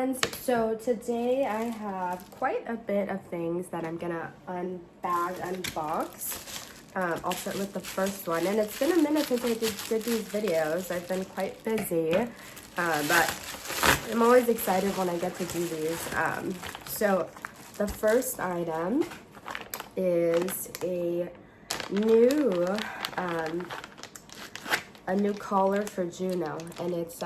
friends. So today I have quite a bit of things that I'm gonna unbox. I'll start with the first one, and it's been a minute since I did these videos. I've been quite busy, but I'm always excited when I get to do these. So the first item is a new collar for Juno, and it's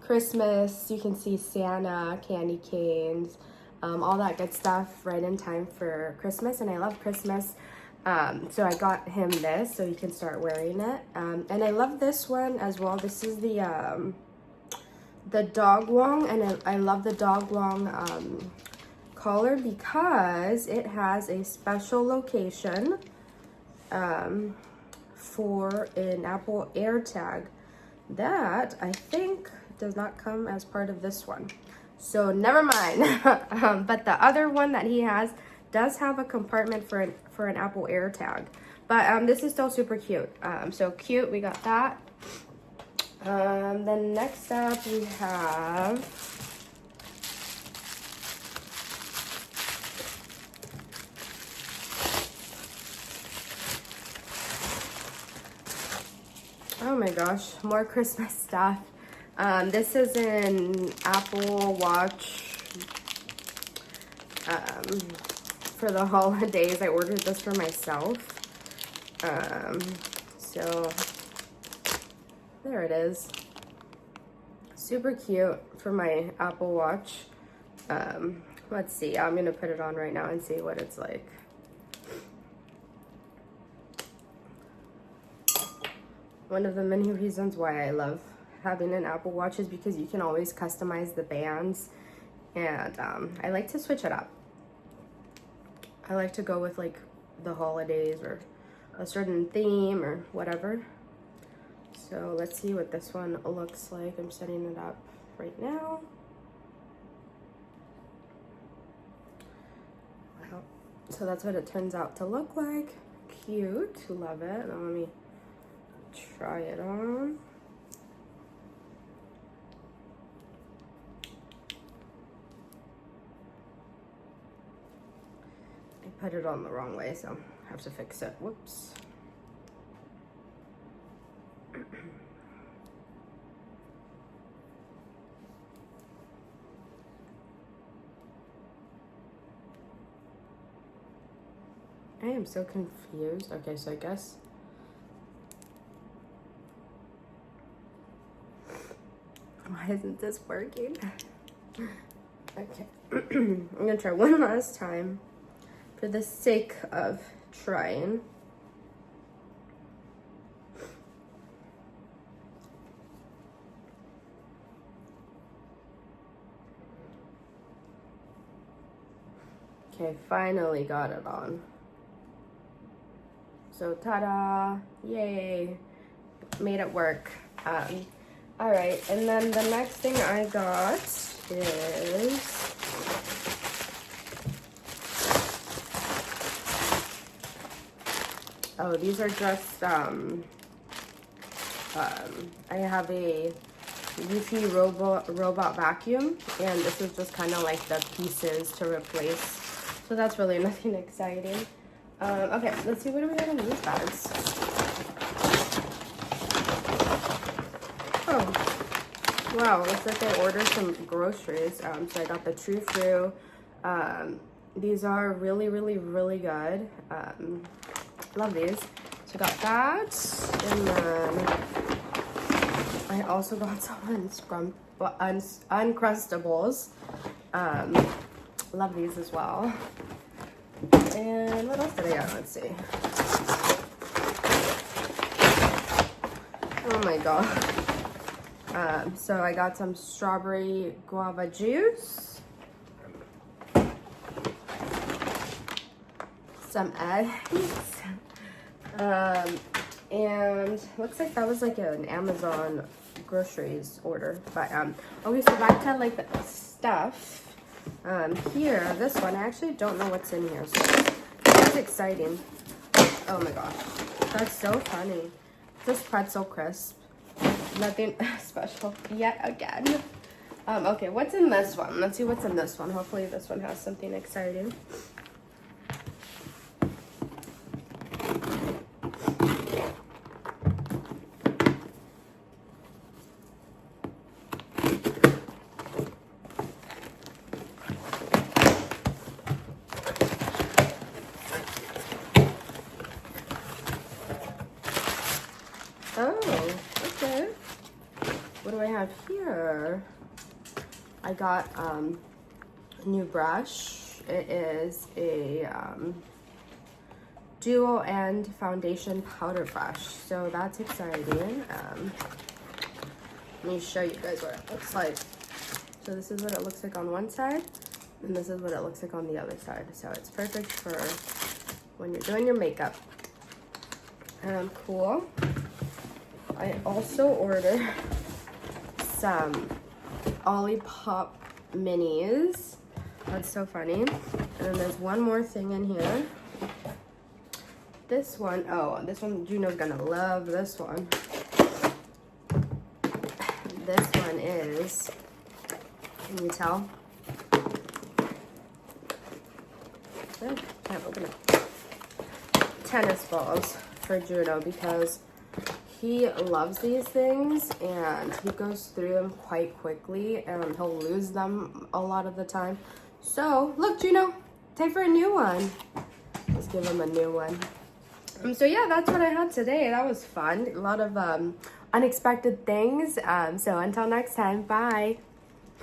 Christmas. You can see Santa, candy canes, all that good stuff right in time for Christmas, and I love Christmas. So I got him this so he can start wearing it. And I love this one as well. This is the Dogwong, and I love the Dogwong collar because it has a special location for an Apple AirTag that I think does not come as part of this one. So never mind. But the other one that he has does have a compartment for an Apple AirTag. But this is still super cute. So cute, we got that. Then next up we have oh my gosh, more Christmas stuff. This is an Apple Watch for the holidays. I ordered this for myself. So there it is. Super cute for my Apple Watch. Let's see, I'm gonna put it on right now and see what it's like. One of the many reasons why I love having an Apple Watch is because you can always customize the bands, and I like to switch it up. I like to go with like the holidays or a certain theme or whatever. So let's see what this one looks like. I'm setting it up right now. Wow. So that's what it turns out to look like. Cute, love it. Now let me try it on. I put it on the wrong way, so I have to fix it. Whoops. I am so confused. Okay, so I guess why isn't this working? Okay. I'm gonna try one last time for the sake of trying. Okay, finally got it on. So ta-da, yay, made it work. All right, and then the next thing I got is oh, these are just I have a Eufy robot vacuum, and this is just kind of like the pieces to replace. So that's really nothing exciting. Okay, let's see what do we have in these bags. Oh, wow, looks like I ordered some groceries. So I got the True Fruit. These are really, really, really good. Love these. So I got that, and then I also got some Uncrustables. Love these as well. And what else did I get? Let's see. Oh my god. So I got some strawberry guava juice, some eggs, and looks like that was like an Amazon groceries order. But okay, so back to like the stuff. Here, this one, I actually don't know what's in here, so that's exciting. Oh my gosh, that's so funny. Just pretzel crisp. Nothing special yet again. Okay, what's in this one? Let's see what's in this one. Hopefully this one has something exciting. Oh, okay. What do I have here? I got a new brush. It is a dual end foundation powder brush. So that's exciting. Let me show you guys what it looks like. So this is what it looks like on one side, and this is what it looks like on the other side. So it's perfect for when you're doing your makeup. Cool. I also ordered some Olipop minis. That's so funny. And then there's one more thing in here. This one, oh, this one, Juno's gonna love this one. This one is, can you tell? Oh, can't open it. Tennis balls for Juno because he loves these things and he goes through them quite quickly and he'll lose them a lot of the time. So, look, Juno, time for a new one. Let's give him a new one. So yeah, that's what I had today. That was fun. A lot of unexpected things. So until next time, bye.